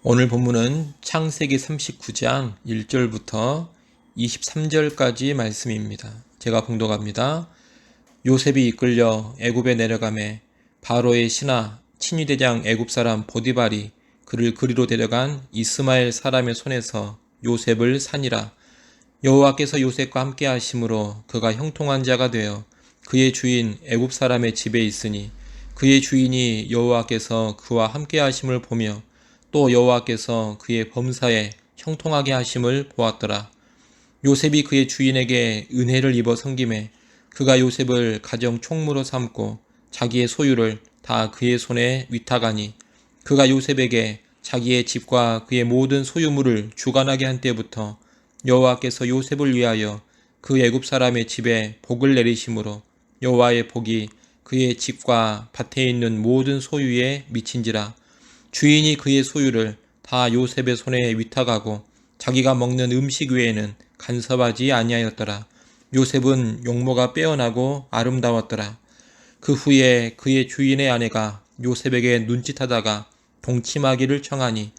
오늘 본문은 창세기 39장 1절부터 23절까지 말씀입니다. 제가 봉독합니다. 요셉이 이끌려 애굽에 내려가매 바로의 신하 친위대장 애굽사람 보디발이 그를 그리로 데려간 이스마엘 사람의 손에서 요셉을 산이라. 여호와께서 요셉과 함께 하심으로 그가 형통한 자가 되어 그의 주인 애굽사람의 집에 있으니 그의 주인이 여호와께서 그와 함께 하심을 보며 또 여호와께서 그의 범사에 형통하게 하심을 보았더라. 요셉이 그의 주인에게 은혜를 입어 섬김에 그가 요셉을 가정 총무로 삼고 자기의 소유를 다 그의 손에 위탁하니 그가 요셉에게 자기의 집과 그의 모든 소유물을 주관하게 한 때부터 여호와께서 요셉을 위하여 그 애굽 사람의 집에 복을 내리심으로 여호와의 복이 그의 집과 밭에 있는 모든 소유에 미친지라. 주인이 그의 소유를 다 요셉의 손에 위탁하고 자기가 먹는 음식 외에는 간섭하지 아니하였더라. 요셉은 용모가 빼어나고 아름다웠더라. 그 후에 그의 주인의 아내가 요셉에게 눈짓하다가 동침하기를 청하니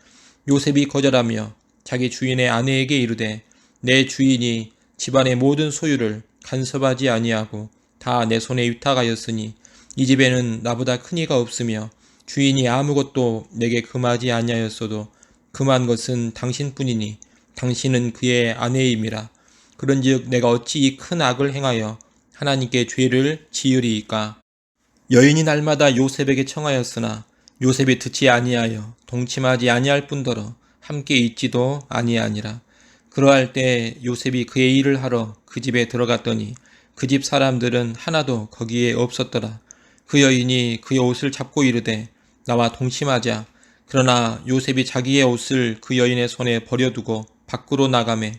요셉이 거절하며 자기 주인의 아내에게 이르되 내 주인이 집안의 모든 소유를 간섭하지 아니하고 다 내 손에 위탁하였으니 이 집에는 나보다 큰 이가 없으며 주인이 아무것도 내게 금하지 아니하였어도 금한 것은 당신뿐이니 당신은 그의 아내임이라. 그런즉 내가 어찌 이 큰 악을 행하여 하나님께 죄를 지으리이까. 여인이 날마다 요셉에게 청하였으나 요셉이 듣지 아니하여 동침하지 아니할 뿐더러 함께 있지도 아니하니라. 그러할 때 요셉이 그의 일을 하러 그 집에 들어갔더니 그 집 사람들은 하나도 거기에 없었더라. 그 여인이 그의 옷을 잡고 이르되 나와 동침하자. 그러나 요셉이 자기의 옷을 그 여인의 손에 버려두고 밖으로 나가매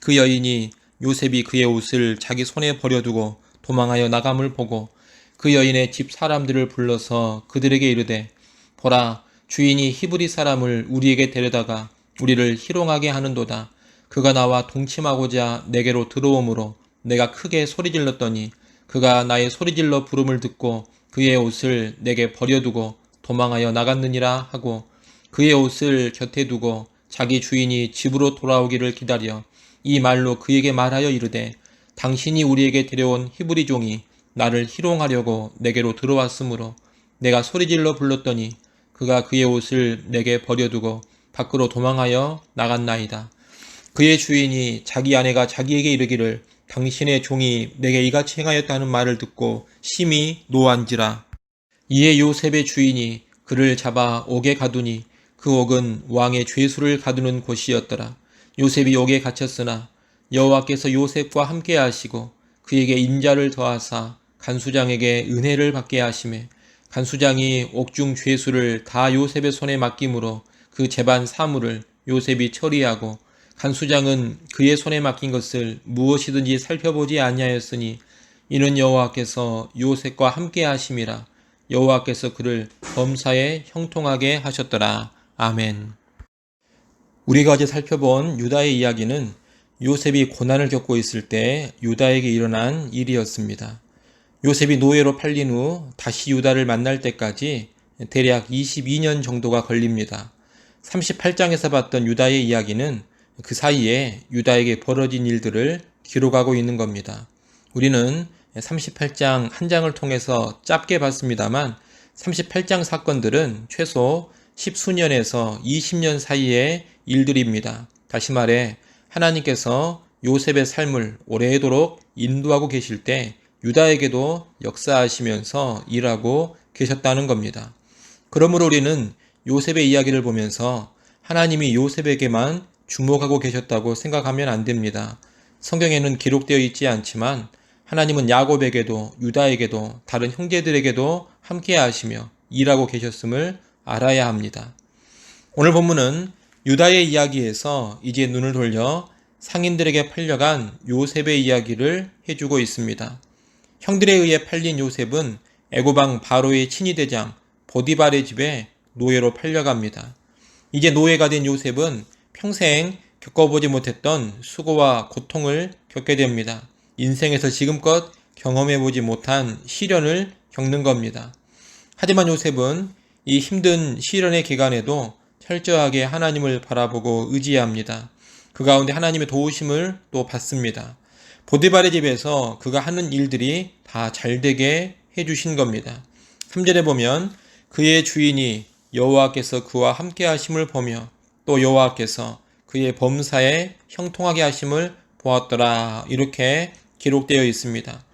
그 여인이 요셉이 그의 옷을 자기 손에 버려두고 도망하여 나감을 보고 그 여인의 집 사람들을 불러서 그들에게 이르되 보라, 주인이 히브리 사람을 우리에게 데려다가 우리를 희롱하게 하는도다. 그가 나와 동침하고자 내게로 들어오므로 내가 크게 소리질렀더니 그가 나의 소리질러 부름을 듣고 그의 옷을 내게 버려두고 도망하여 나갔느니라 하고 그의 옷을 곁에 두고 자기 주인이 집으로 돌아오기를 기다려 이 말로 그에게 말하여 이르되 당신이 우리에게 데려온 히브리 종이 나를 희롱하려고 내게로 들어왔으므로 내가 소리질러 불렀더니 그가 그의 옷을 내게 버려두고 밖으로 도망하여 나갔나이다. 그의 주인이 자기 아내가 자기에게 이르기를 당신의 종이 내게 이같이 행하였다는 말을 듣고 심히 노한지라. 이에 요셉의 주인이 그를 잡아 옥에 가두니 그 옥은 왕의 죄수를 가두는 곳이었더라. 요셉이 옥에 갇혔으나 여호와께서 요셉과 함께 하시고 그에게 인자를 더하사 간수장에게 은혜를 받게 하시매 간수장이 옥중 죄수를 다 요셉의 손에 맡김으로 그 재반 사물을 요셉이 처리하고 간수장은 그의 손에 맡긴 것을 무엇이든지 살펴보지 아니하였으니 이는 여호와께서 요셉과 함께 하심이라. 여호와께서 그를 범사에 형통하게 하셨더라. 아멘. 우리가 어제 살펴본 유다의 이야기는 요셉이 고난을 겪고 있을 때 유다에게 일어난 일이었습니다. 요셉이 노예로 팔린 후 다시 유다를 만날 때까지 대략 22년 정도가 걸립니다. 38장에서 봤던 유다의 이야기는 그 사이에 유다에게 벌어진 일들을 기록하고 있는 겁니다. 우리는 38장 한 장을 통해서 짧게 봤습니다만 38장 사건들은 최소 10수년에서 20년 사이의 일들입니다. 다시 말해 하나님께서 요셉의 삶을 오래도록 인도하고 계실 때 유다에게도 역사하시면서 일하고 계셨다는 겁니다. 그러므로 우리는 요셉의 이야기를 보면서 하나님이 요셉에게만 주목하고 계셨다고 생각하면 안 됩니다. 성경에는 기록되어 있지 않지만 하나님은 야곱에게도 유다에게도 다른 형제들에게도 함께 하시며 일하고 계셨음을 알아야 합니다. 오늘 본문은 유다의 이야기에서 이제 눈을 돌려 상인들에게 팔려간 요셉의 이야기를 해주고 있습니다. 형들에 의해 팔린 요셉은 애고방 바로의 친위대장 보디발의 집에 노예로 팔려갑니다. 이제 노예가 된 요셉은 평생 겪어보지 못했던 수고와 고통을 겪게 됩니다. 인생에서 지금껏 경험해보지 못한 시련을 겪는 겁니다. 하지만 요셉은 이 힘든 시련의 기간에도 철저하게 하나님을 바라보고 의지합니다. 그 가운데 하나님의 도우심을 또 받습니다. 보디발의 집에서 그가 하는 일들이 다 잘되게 해주신 겁니다. 3절에 보면 그의 주인이 여호와께서 그와 함께 하심을 보며 또 여호와께서 그의 범사에 형통하게 하심을 보았더라, 이렇게 기록되어 있습니다.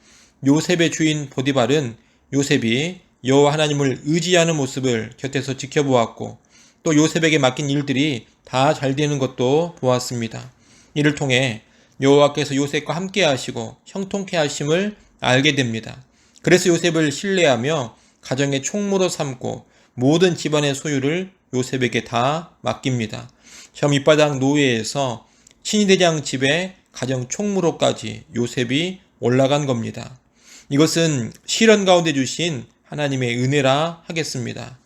요셉의 주인 보디발은 요셉이 여호와 하나님을 의지하는 모습을 곁에서 지켜보았고 또 요셉에게 맡긴 일들이 다 잘 되는 것도 보았습니다. 이를 통해 여호와께서 요셉과 함께 하시고 형통케 하심을 알게 됩니다. 그래서 요셉을 신뢰하며 가정의 총무로 삼고 모든 집안의 소유를 요셉에게 다 맡깁니다. 저 밑바닥 노예에서 친위대장 집의 가정 총무로까지 요셉이 올라간 겁니다. 이것은 시련 가운데 주신 하나님의 은혜라 하겠습니다.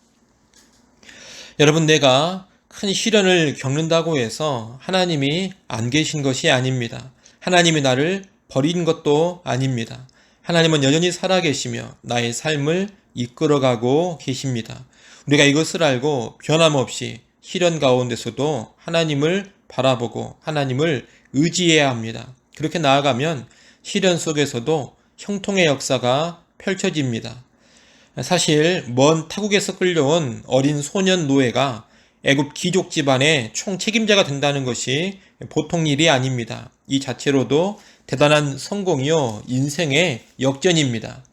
여러분, 내가 큰 시련을 겪는다고 해서 하나님이 안 계신 것이 아닙니다. 하나님이 나를 버린 것도 아닙니다. 하나님은 여전히 살아계시며 나의 삶을 이끌어가고 계십니다. 우리가 이것을 알고 변함없이 시련 가운데서도 하나님을 바라보고 하나님을 의지해야 합니다. 그렇게 나아가면 시련 속에서도 형통의 역사가 펼쳐집니다. 사실 먼 타국에서 끌려온 어린 소년 노예가 애굽 귀족 집안의 총책임자가 된다는 것이 보통 일이 아닙니다. 이 자체로도 대단한 성공이요, 인생의 역전입니다.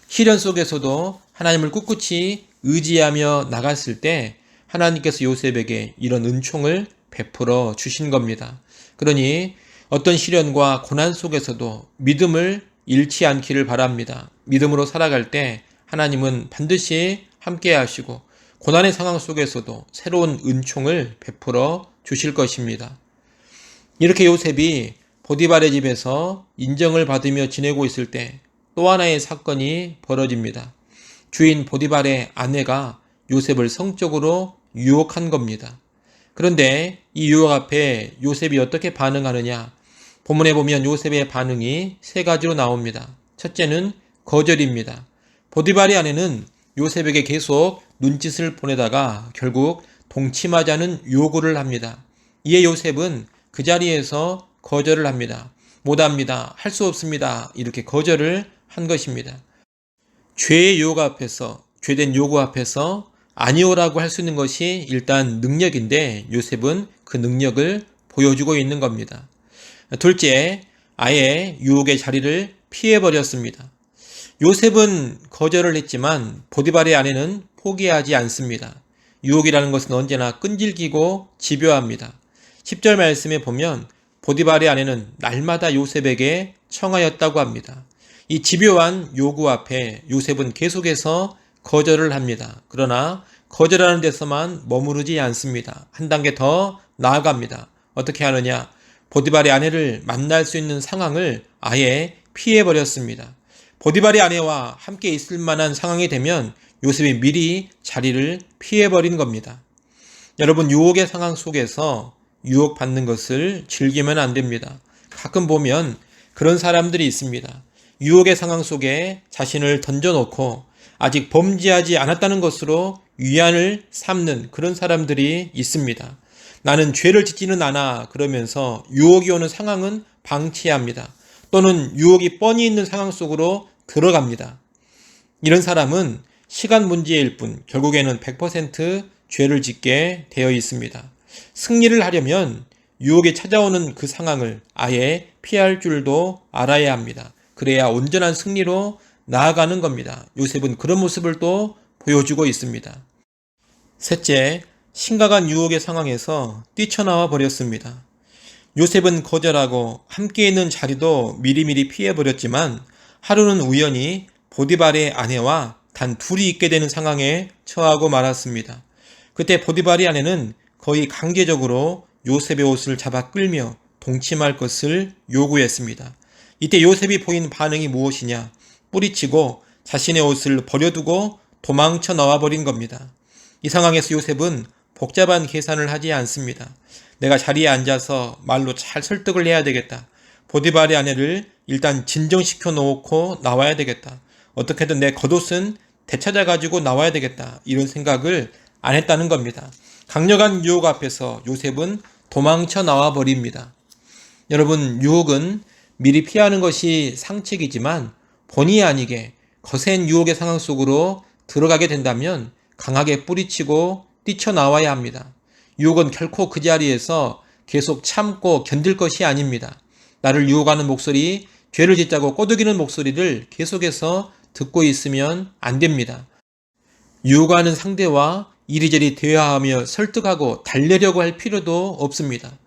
시련 속에서도 하나님을 꿋꿋이 의지하며 나갔을 때 하나님께서 요셉에게 이런 은총을 베풀어 주신 겁니다. 그러니 어떤 시련과 고난 속에서도 믿음을 잃지 않기를 바랍니다. 믿음으로 살아갈 때 하나님은 반드시 함께 하시고 고난의 상황 속에서도 새로운 은총을 베풀어 주실 것입니다. 이렇게 요셉이 보디발의 집에서 인정을 받으며 지내고 있을 때 또 하나의 사건이 벌어집니다. 주인 보디발의 아내가 요셉을 성적으로 유혹한 겁니다. 그런데 이 유혹 앞에 요셉이 어떻게 반응하느냐? 본문에 보면 요셉의 반응이 세 가지로 나옵니다. 첫째는 거절입니다. 보디발의 아내는 요셉에게 계속 눈짓을 보내다가 결국 동침하자는 요구를 합니다. 이에 요셉은 그 자리에서 거절을 합니다. 못합니다. 할 수 없습니다. 이렇게 거절을 한 것입니다. 죄의 유혹 앞에서, 죄된 요구 앞에서 아니오라고 할 수 있는 것이 일단 능력인데 요셉은 그 능력을 보여주고 있는 겁니다. 둘째, 아예 유혹의 자리를 피해버렸습니다. 요셉은 거절을 했지만 보디발의 아내는 포기하지 않습니다. 유혹이라는 것은 언제나 끈질기고 집요합니다. 10절 말씀에 보면 보디발의 아내는 날마다 요셉에게 청하였다고 합니다. 이 집요한 요구 앞에 요셉은 계속해서 거절을 합니다. 그러나 거절하는 데서만 머무르지 않습니다. 한 단계 더 나아갑니다. 어떻게 하느냐? 보디발의 아내를 만날 수 있는 상황을 아예 피해버렸습니다. 보디발의 아내와 함께 있을 만한 상황이 되면 요셉이 미리 자리를 피해버린 겁니다. 여러분, 유혹의 상황 속에서 유혹받는 것을 즐기면 안 됩니다. 가끔 보면 그런 사람들이 있습니다. 유혹의 상황 속에 자신을 던져놓고 아직 범죄하지 않았다는 것으로 위안을 삼는 그런 사람들이 있습니다. 나는 죄를 짓지는 않아 그러면서 유혹이 오는 상황은 방치합니다. 또는 유혹이 뻔히 있는 상황 속으로 들어갑니다. 이런 사람은 시간 문제일 뿐 결국에는 100% 죄를 짓게 되어 있습니다. 승리를 하려면 유혹이 찾아오는 그 상황을 아예 피할 줄도 알아야 합니다. 그래야 온전한 승리로 나아가는 겁니다. 요셉은 그런 모습을 또 보여주고 있습니다. 셋째, 심각한 유혹의 상황에서 뛰쳐나와 버렸습니다. 요셉은 거절하고 함께 있는 자리도 미리미리 피해버렸지만 하루는 우연히 보디발의 아내와 단 둘이 있게 되는 상황에 처하고 말았습니다. 그때 보디발의 아내는 거의 강제적으로 요셉의 옷을 잡아 끌며 동침할 것을 요구했습니다. 이때 요셉이 보인 반응이 무엇이냐? 뿌리치고 자신의 옷을 버려두고 도망쳐 나와버린 겁니다. 이 상황에서 요셉은 복잡한 계산을 하지 않습니다. 내가 자리에 앉아서 말로 잘 설득을 해야 되겠다. 보디발의 아내를 일단 진정시켜 놓고 나와야 되겠다. 어떻게든 내 겉옷은 되찾아가지고 나와야 되겠다. 이런 생각을 안 했다는 겁니다. 강력한 유혹 앞에서 요셉은 도망쳐 나와 버립니다. 여러분, 유혹은 미리 피하는 것이 상책이지만 본의 아니게 거센 유혹의 상황 속으로 들어가게 된다면 강하게 뿌리치고 뛰쳐나와야 합니다. 유혹은 결코 그 자리에서 계속 참고 견딜 것이 아닙니다. 나를 유혹하는 목소리, 죄를 짓자고 꼬드기는 목소리를 계속해서 듣고 있으면 안 됩니다. 유혹하는 상대와 이리저리 대화하며 설득하고 달래려고 할 필요도 없습니다.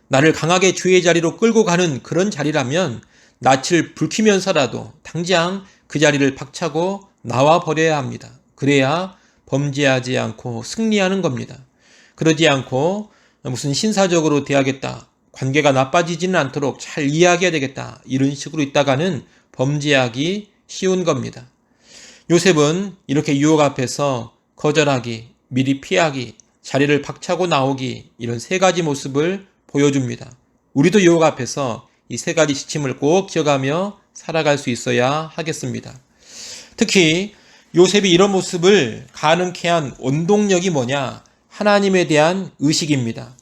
나를 강하게 죄의 자리로 끌고 가는 그런 자리라면 낯을 붉히면서라도 당장 그 자리를 박차고 나와 버려야 합니다. 그래야 범죄하지 않고 승리하는 겁니다. 그러지 않고 무슨 신사적으로 대하겠다, 관계가 나빠지지는 않도록 잘 이해하게 되겠다, 이런 식으로 있다가는 범죄하기 쉬운 겁니다. 요셉은 이렇게 유혹 앞에서 거절하기, 미리 피하기, 자리를 박차고 나오기, 이런 세 가지 모습을 보여줍니다. 우리도 유혹 앞에서 이 세 가지 지침을 꼭 기억하며 살아갈 수 있어야 하겠습니다. 특히 요셉이 이런 모습을 가능케 한 원동력이 뭐냐? 하나님에 대한 의식입니다.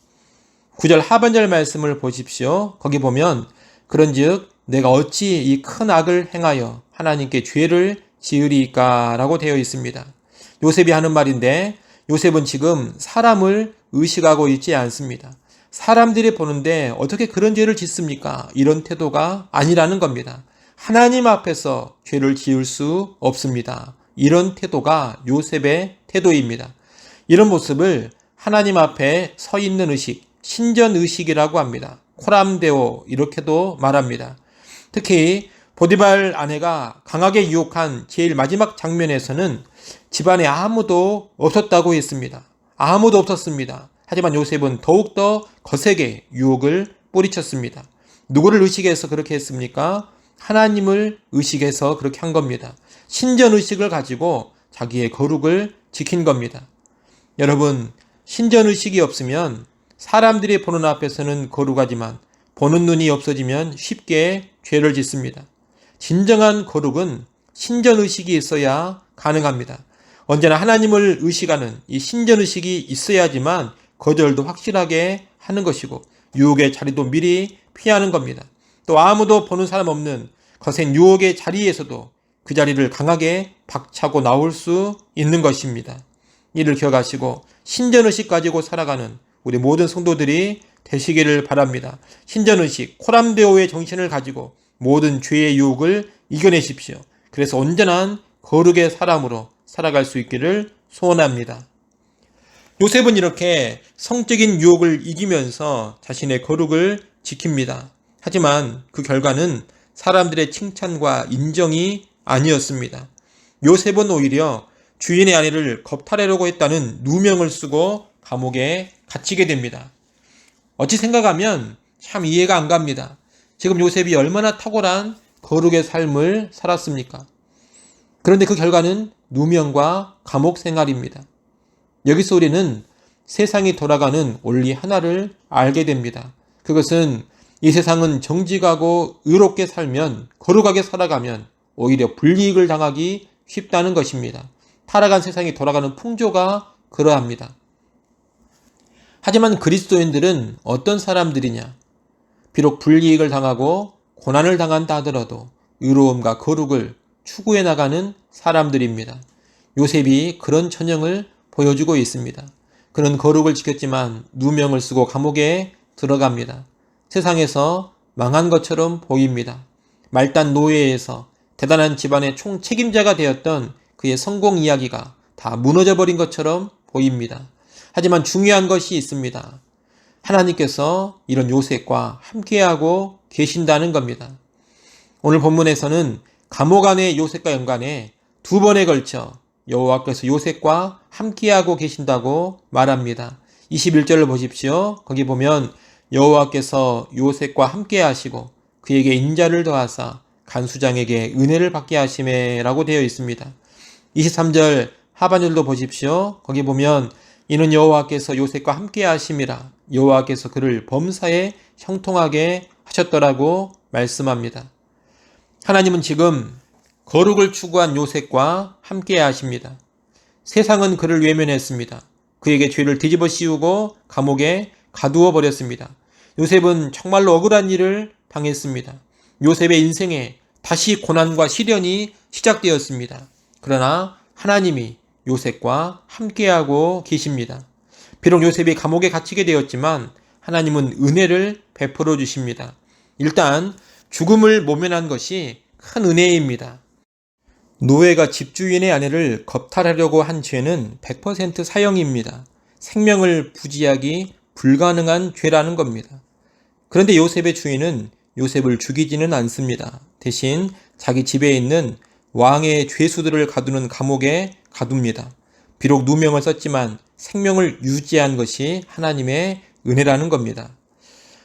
9절 하반절 말씀을 보십시오. 거기 보면 그런즉 내가 어찌 이 큰 악을 행하여 하나님께 죄를 지으리까 라고 되어 있습니다. 요셉이 하는 말인데 요셉은 지금 사람을 의식하고 있지 않습니다. 사람들이 보는데 어떻게 그런 죄를 짓습니까? 이런 태도가 아니라는 겁니다. 하나님 앞에서 죄를 지을 수 없습니다. 이런 태도가 요셉의 태도입니다. 이런 모습을 하나님 앞에 서 있는 의식, 신전의식이라고 합니다. 코람데오 이렇게도 말합니다. 특히 보디발 아내가 강하게 유혹한 제일 마지막 장면에서는 집안에 아무도 없었다고 했습니다. 아무도 없었습니다. 하지만 요셉은 더욱더 거세게 유혹을 뿌리쳤습니다. 누구를 의식해서 그렇게 했습니까? 하나님을 의식해서 그렇게 한 겁니다. 신전의식을 가지고 자기의 거룩을 지킨 겁니다. 여러분, 신전의식이 없으면 사람들이 보는 앞에서는 거룩하지만 보는 눈이 없어지면 쉽게 죄를 짓습니다. 진정한 거룩은 신전의식이 있어야 가능합니다. 언제나 하나님을 의식하는 이 신전의식이 있어야지만 거절도 확실하게 하는 것이고 유혹의 자리도 미리 피하는 겁니다. 또 아무도 보는 사람 없는 거센 유혹의 자리에서도 그 자리를 강하게 박차고 나올 수 있는 것입니다. 이를 기억하시고 신전의식 가지고 살아가는 우리 모든 성도들이 되시기를 바랍니다. 신전의식, 코람데오의 정신을 가지고 모든 죄의 유혹을 이겨내십시오. 그래서 온전한 거룩의 사람으로 살아갈 수 있기를 소원합니다. 요셉은 이렇게 성적인 유혹을 이기면서 자신의 거룩을 지킵니다. 하지만 그 결과는 사람들의 칭찬과 인정이 아니었습니다. 요셉은 오히려 주인의 아내를 겁탈하려고 했다는 누명을 쓰고 감옥에 갇히게 됩니다. 어찌 생각하면 참 이해가 안 갑니다. 지금 요셉이 얼마나 탁월한 거룩의 삶을 살았습니까? 그런데 그 결과는 누명과 감옥 생활입니다. 여기서 우리는 세상이 돌아가는 원리 하나를 알게 됩니다. 그것은 이 세상은 정직하고 의롭게 살면, 거룩하게 살아가면 오히려 불이익을 당하기 쉽다는 것입니다. 타락한 세상이 돌아가는 풍조가 그러합니다. 하지만 그리스도인들은 어떤 사람들이냐? 비록 불이익을 당하고 고난을 당한다 하더라도 의로움과 거룩을 추구해 나가는 사람들입니다. 요셉이 그런 전형을 보여주고 있습니다. 그는 거룩을 지켰지만 누명을 쓰고 감옥에 들어갑니다. 세상에서 망한 것처럼 보입니다. 말단 노예에서 대단한 집안의 총책임자가 되었던 그의 성공 이야기가 다 무너져버린 것처럼 보입니다. 하지만 중요한 것이 있습니다. 하나님께서 이런 요셉과 함께하고 계신다는 겁니다. 오늘 본문에서는 감옥 안의 요셉과 연관해 두 번에 걸쳐 여호와께서 요셉과 함께하고 계신다고 말합니다. 21절을 보십시오. 거기 보면 여호와께서 요셉과 함께하시고 그에게 인자를 더하사 간수장에게 은혜를 받게 하시매 라고 되어 있습니다. 23절 하반절도 보십시오. 거기 보면 이는 여호와께서 요셉과 함께하심이라 여호와께서 그를 범사에 형통하게 하셨더라고 말씀합니다. 하나님은 지금 거룩을 추구한 요셉과 함께 하십니다. 세상은 그를 외면했습니다. 그에게 죄를 뒤집어 씌우고 감옥에 가두어 버렸습니다. 요셉은 정말로 억울한 일을 당했습니다. 요셉의 인생에 다시 고난과 시련이 시작되었습니다. 그러나 하나님이 요셉과 함께하고 계십니다. 비록 요셉이 감옥에 갇히게 되었지만 하나님은 은혜를 베풀어 주십니다. 일단 죽음을 모면한 것이 큰 은혜입니다. 노예가 집주인의 아내를 겁탈하려고 한 죄는 100% 사형입니다. 생명을 부지하기 불가능한 죄라는 겁니다. 그런데 요셉의 주인은 요셉을 죽이지는 않습니다. 대신 자기 집에 있는 왕의 죄수들을 가두는 감옥에 가둡니다. 비록 누명을 썼지만 생명을 유지한 것이 하나님의 은혜라는 겁니다.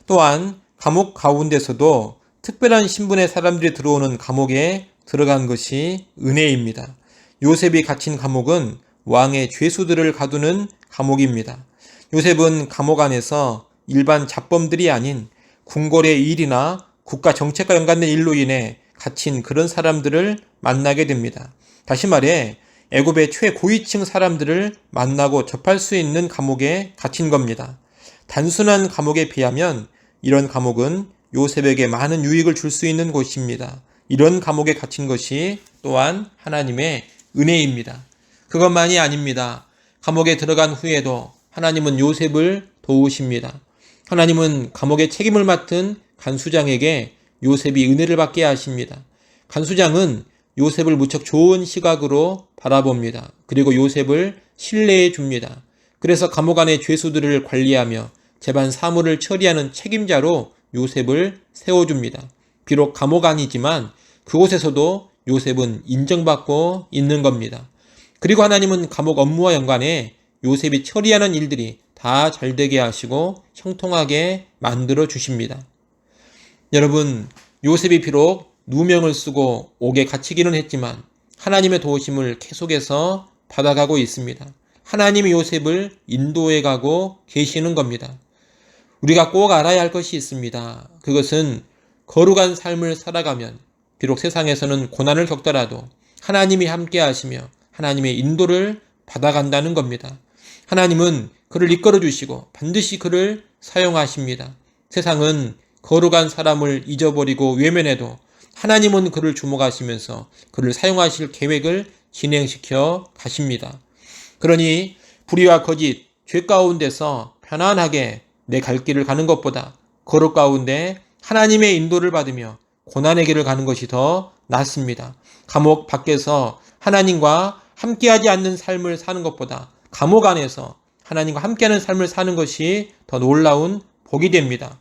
또한 감옥 가운데서도 특별한 신분의 사람들이 들어오는 감옥에 들어간 것이 은혜입니다. 요셉이 갇힌 감옥은 왕의 죄수들을 가두는 감옥입니다. 요셉은 감옥 안에서 일반 잡범들이 아닌 궁궐의 일이나 국가 정책과 연관된 일로 인해 갇힌 그런 사람들을 만나게 됩니다. 다시 말해 애굽의 최고위층 사람들을 만나고 접할 수 있는 감옥에 갇힌 겁니다. 단순한 감옥에 비하면 이런 감옥은 요셉에게 많은 유익을 줄 수 있는 곳입니다. 이런 감옥에 갇힌 것이 또한 하나님의 은혜입니다. 그것만이 아닙니다. 감옥에 들어간 후에도 하나님은 요셉을 도우십니다. 하나님은 감옥의 책임을 맡은 간수장에게 요셉이 은혜를 받게 하십니다. 간수장은 요셉을 무척 좋은 시각으로 바라봅니다. 그리고 요셉을 신뢰해 줍니다. 그래서 감옥 안의 죄수들을 관리하며 재반 사무를 처리하는 책임자로 요셉을 세워줍니다. 비록 감옥 안이지만 그곳에서도 요셉은 인정받고 있는 겁니다. 그리고 하나님은 감옥 업무와 연관해 요셉이 처리하는 일들이 다 잘되게 하시고 형통하게 만들어 주십니다. 여러분, 요셉이 비록 누명을 쓰고 옥에 갇히기는 했지만 하나님의 도우심을 계속해서 받아가고 있습니다. 하나님이 요셉을 인도해 가고 계시는 겁니다. 우리가 꼭 알아야 할 것이 있습니다. 그것은 거룩한 삶을 살아가면 비록 세상에서는 고난을 겪더라도 하나님이 함께 하시며 하나님의 인도를 받아간다는 겁니다. 하나님은 그를 이끌어 주시고 반드시 그를 사용하십니다. 세상은 거룩한 사람을 잊어버리고 외면해도 하나님은 그를 주목하시면서 그를 사용하실 계획을 진행시켜 가십니다. 그러니 불의와 거짓, 죄 가운데서 편안하게 내 갈 길을 가는 것보다 거룩 가운데 하나님의 인도를 받으며 고난의 길을 가는 것이 더 낫습니다. 감옥 밖에서 하나님과 함께하지 않는 삶을 사는 것보다 감옥 안에서 하나님과 함께하는 삶을 사는 것이 더 놀라운 복이 됩니다.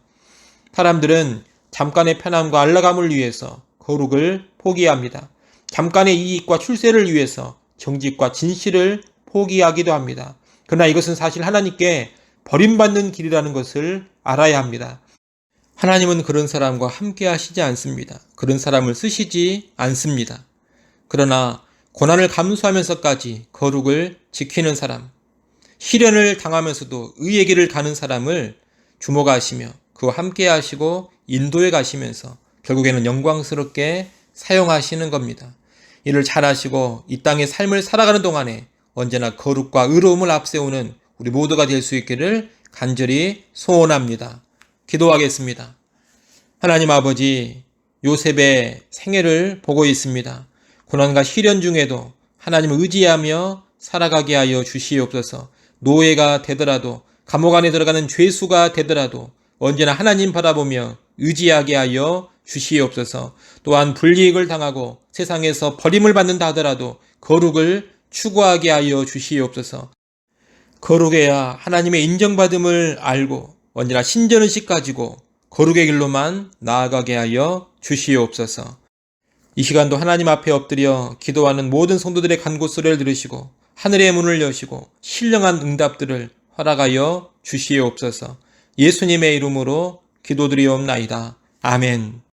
사람들은 잠깐의 편함과 안락함을 위해서 거룩을 포기합니다. 잠깐의 이익과 출세를 위해서 정직과 진실을 포기하기도 합니다. 그러나 이것은 사실 하나님께 버림받는 길이라는 것을 알아야 합니다. 하나님은 그런 사람과 함께 하시지 않습니다. 그런 사람을 쓰시지 않습니다. 그러나 고난을 감수하면서까지 거룩을 지키는 사람, 시련을 당하면서도 의의 길을 가는 사람을 주목하시며 그와 함께 하시고 인도해 가시면서 결국에는 영광스럽게 사용하시는 겁니다. 이를 잘 하시고 이 땅의 삶을 살아가는 동안에 언제나 거룩과 의로움을 앞세우는 우리 모두가 될 수 있기를 간절히 소원합니다. 기도하겠습니다. 하나님 아버지, 요셉의 생애를 보고 있습니다. 고난과 시련 중에도 하나님을 의지하며 살아가게 하여 주시옵소서. 노예가 되더라도 감옥 안에 들어가는 죄수가 되더라도 언제나 하나님 바라보며 의지하게 하여 주시옵소서. 또한 불이익을 당하고 세상에서 버림을 받는다 하더라도 거룩을 추구하게 하여 주시옵소서. 거룩해야 하나님의 인정받음을 알고 언제나 신전의식 가지고 거룩의 길로만 나아가게 하여 주시옵소서. 이 시간도 하나님 앞에 엎드려 기도하는 모든 성도들의 간구소리를 들으시고 하늘의 문을 여시고 신령한 응답들을 허락하여 주시옵소서. 예수님의 이름으로 기도드리옵나이다. 아멘.